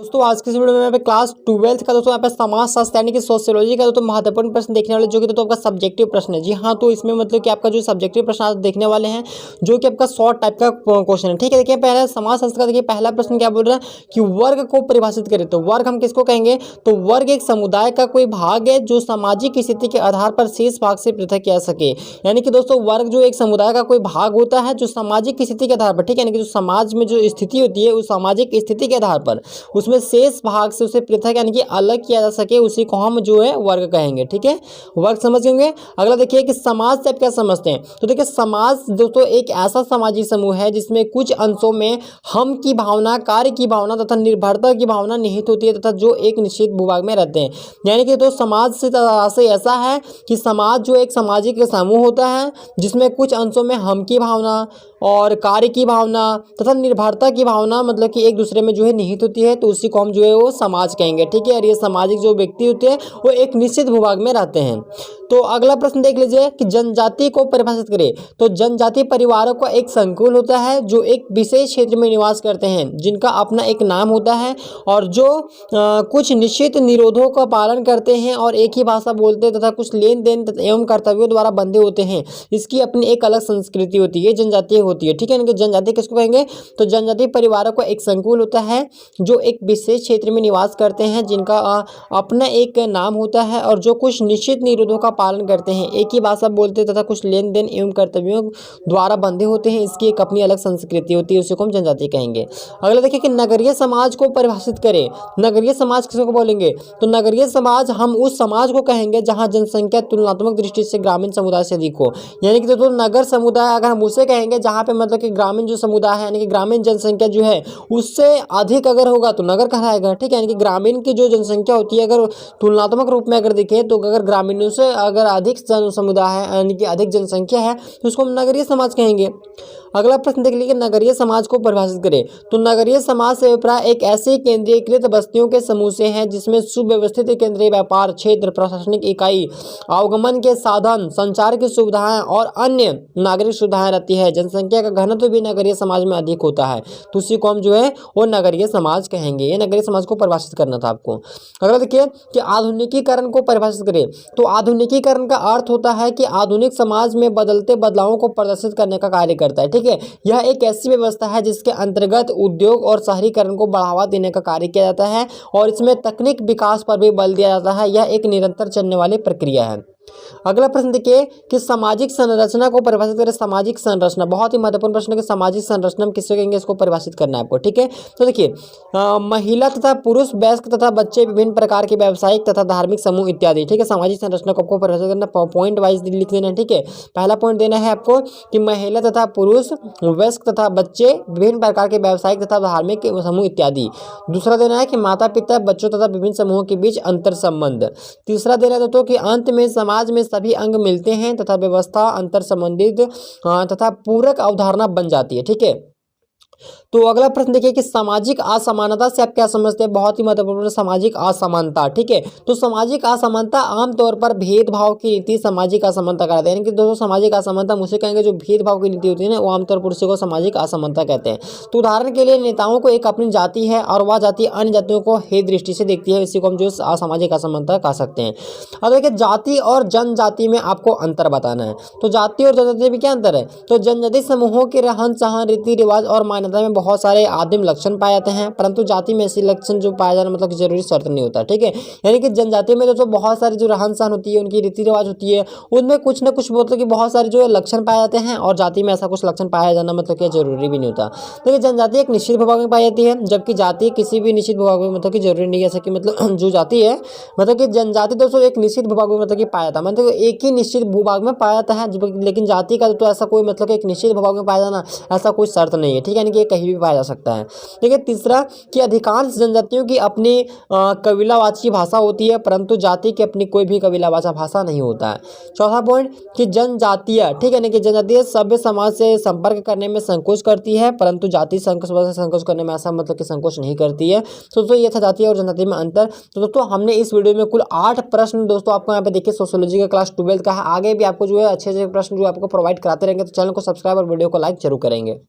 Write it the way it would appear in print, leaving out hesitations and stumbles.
दोस्तों आज के इस वीडियो में यहाँ पे क्लास 12th का दोस्तों यहाँ पे समाजशास्त्र यानी कि सोशियोलॉजी का दोस्तों महत्वपूर्ण प्रश्न देखने वाले जो कि दोस्तों आपका सब्जेक्टिव प्रश्न है। जी हाँ, तो इसमें मतलब कि आपका जो सब्जेक्टिव प्रश्न आज देखने वाले हैं जो कि आपका शॉर्ट टाइप का क्वेश्चन है। ठीक है, देखिए पहला समाजशास्त्र का देखिए पहला प्रश्न क्या बोल रहा है कि वर्ग को परिभाषित करें। तो वर्ग हम किसको कहेंगे? तो वर्ग एक समुदाय का कोई भाग है जो सामाजिक स्थिति के आधार पर शेष भाग से पृथक किया सके। यानी कि दोस्तों वर्ग जो एक समुदाय का कोई भाग होता है जो सामाजिक स्थिति के आधार पर, ठीक है, यानी कि जो समाज में जो स्थिति होती है उस सामाजिक स्थिति के आधार पर उसमें शेष भाग से उसे पृथक यानी कि अलग किया जा सके, उसी को हम जो है वर्ग कहेंगे। ठीक है, वर्ग समझ गए। अगला देखिए कि समाज से आप क्या समझते हैं। तो देखिए समाज दोस्तों एक ऐसा सामाजिक समूह है जिसमें कुछ अंशों में हम की भावना, कार्य की भावना तथा निर्भरता की भावना निहित होती है तथा जो एक निश्चित भूभाग में रहते हैं। यानी कि तो समाज से ऐसा है कि समाज जो एक सामाजिक समूह होता है जिसमें कुछ अंशों में हम की भावना और कार्य की भावना तथा निर्भरता की भावना मतलब कि एक दूसरे में जो है निहित होती है, तो उसी को हम जो है वो समाज कहेंगे। ठीक है, और ये सामाजिक जो व्यक्ति होते हैं वो एक निश्चित भूभाग में रहते हैं। तो अगला प्रश्न देख लीजिए कि जनजाति को परिभाषित करें। तो जनजाति परिवारों का एक संकुल होता है जो एक विशेष क्षेत्र में निवास करते हैं, जिनका अपना एक नाम होता है और जो कुछ निश्चित निरोधों का पालन करते हैं और एक ही भाषा बोलते हैं तथा कुछ लेन देन एवं कर्तव्यों द्वारा बंधे होते हैं। इसकी अपनी एक अलग संस्कृति होती है, जनजातीय होती है। ठीक है, जनजाति किसको कहेंगे? तो जनजाति परिवारों का एक संकुल होता है जो एक विशेष क्षेत्र में निवास करते हैं, जिनका अपना एक नाम होता है और जो कुछ निश्चित निरोधों का पालन करते हैं, एक ही भाषा बोलते हैं तथा कुछ लेन देन एवं कर्तव्यों द्वारा बंधे होते हैं। इसकी एक अपनी अलग संस्कृति होती है, उसी को हम जनजाति कहेंगे। अगला देखिए कि नगरीय समाज को परिभाषित करें। नगरीय समाज किसको बोलेंगे? तो नगरीय समाज हम उस समाज को कहेंगे जहां जनसंख्या तुलनात्मक दृष्टि से ग्रामीण समुदाय से अधिक हो। यानी कि तो नगर समुदाय अगर हम उसे कहेंगे जहां पे मतलब कि ग्रामीण जो समुदाय है यानी कि ग्रामीण जनसंख्या जो है उससे अधिक अगर होगा तो नगर कहलाएगा। ठीक है, यानी कि ग्रामीण की जो जनसंख्या होती है अगर तुलनात्मक रूप में अगर देखें तो अगर ग्रामीणों से अगर अधिक समुदाय है यानी कि अधिक जनसंख्या है तो उसको हम नगरीय समाज कहेंगे। अगला प्रश्न देख लीजिए नगरीय समाज को परिभाषित करें। तो नगरीय समाज से अभिप्राय एक ऐसे केंद्रीकृत बस्तियों के समूह से है जिसमें सुव्यवस्थित केंद्रीय व्यापार क्षेत्र, प्रशासनिक इकाई, आवागमन के साधन, संचार की सुविधाएं और अन्य नागरिक सुविधाएं रहती है। जनसंख्या का घनत्व भी नगरीय समाज में अधिक होता है, तो उसी को हम जो है वो नगरीय समाज कहेंगे। ये नगरीय समाज को परिभाषित करना था आपको। अगला देखिए कि आधुनिकीकरण को परिभाषित करें। तो आधुनिकीकरण का अर्थ होता है कि आधुनिक समाज में बदलते बदलावों को प्रदर्शित करने का कार्य करता है। ठीक है, यह एक ऐसी व्यवस्था है जिसके अंतर्गत उद्योग और शहरीकरण को बढ़ावा देने का कार्य किया जाता है और इसमें तकनीक विकास पर भी बल दिया जाता है। यह एक निरंतर चलने वाली प्रक्रिया है। अगला प्रश्न देखिए कि सामाजिक संरचना को परिभाषित करें। सामाजिक संरचना बहुत ही महत्वपूर्ण प्रश्न है कि सामाजिक संरचना हम किससे कहेंगे, इसको परिभाषित करना है आपको। ठीक है, तो देखिए महिला तथा पुरुष, वयस्क तथा बच्चे, विभिन्न प्रकार के व्यावसायिक तथा धार्मिक समूह इत्यादि। ठीक है, सामाजिक संरचना को आपको परिभाषित करना, पॉइंट वाइज लिख देना है। ठीक है, पहला पॉइंट देना है आपको कि महिला तथा पुरुष, वयस्क तथा बच्चे, विभिन्न प्रकार के व्यावसायिक तथा धार्मिक समूह इत्यादि। दूसरा देना है कि माता पिता, बच्चों तथा विभिन्न समूहों के बीच अंतर संबंध। तीसरा देना है कि अंत में समाज में सभी अंग मिलते हैं तथा व्यवस्था अंतर संबंधित तथा पूरक अवधारणा बन जाती है। ठीक है, तो अगला प्रश्न देखिए कि सामाजिक असमानता से आप क्या समझते हैं। बहुत ही महत्वपूर्ण सामाजिक असमानता। ठीक है, तो सामाजिक असमानता आमतौर पर भेदभाव की नीति सामाजिक असमानता कहते हैं। यानी कि दोस्तों सामाजिक असमानता मुझे कहेंगे जो भेदभाव की नीति होती है ना वो आमतौर पर उसी को सामाजिक असमानता कहते हैं। तो उदाहरण के लिए नेताओं को एक अपनी जाति है और वह जाति अन्य जातियों को हेय दृष्टि से देखती है, इसी को हम जो असामाजिक असमानता कह सकते हैं। अब देखिए जाति और जनजाति में आपको अंतर बताना है। तो जाति और जनजाति में क्या अंतर है? तो जनजाति समूहों के रहन सहन, रीति रिवाज और मान्यता में बहुत सारे आदिम लक्षण पाए जाते हैं, परंतु जाति में ऐसे लक्षण जो पाया जाना मतलब जरूरी शर्त नहीं होता। ठीक है, यानी कि जनजाति में दोस्तों बहुत सारी जो रहन सहन होती है, उनकी रीति रिवाज होती है, उनमें कुछ ना कुछ मतलब कि बहुत सारे जो लक्षण पाए जाते हैं और जाति में ऐसा कुछ लक्षण पाया जाना मतलब कि जरूरी भी नहीं होता। देखिए जनजाति एक निश्चित भूभाग में पाई जाती है जबकि जाति किसी भी निश्चित भूभाग में मतलब कि जरूरी नहीं है। ऐसा कि मतलब जो जाति है मतलब कि जनजाति दोस्तों एक निश्चित भूभाग में मतलब कि पाया जाता है, मतलब एक ही निश्चित भूभाग में पाया जाता है, लेकिन जाति का तो ऐसा कोई मतलब एक निश्चित भूभाग में पाया जाना ऐसा कोई शर्त नहीं है। ठीक है, यानी कि कहीं भी पाया जा सकता है। देखिए तीसरा कि अधिकांश जनजातियों की अपनी कबीलावाची भाषा होती है, परंतु जाति की अपनी कोई भी कबीलावाची भाषा नहीं होता है। चौथा पॉइंट कि जनजातीय, ठीक है, यानी कि जनजातीय सभ्य समाज से संपर्क करने में संकोच करती है, परंतु जाति संकोच करने में ऐसा मतलब कि संकोच नहीं करती है। तो दोस्तों ये था जाति और जनजाति में अंतर। तो दोस्तों हमने इस वीडियो में कुल 8 प्रश्न दोस्तों आपको यहाँ पे देखिए सोशियोलॉजी का क्लास 12 का है। आगे भी आपको जो है अच्छे प्रश्न जो आपको प्रोवाइड कराते रहेंगे, तो चैनल को सब्सक्राइब और वीडियो को लाइक जरूर करेंगे।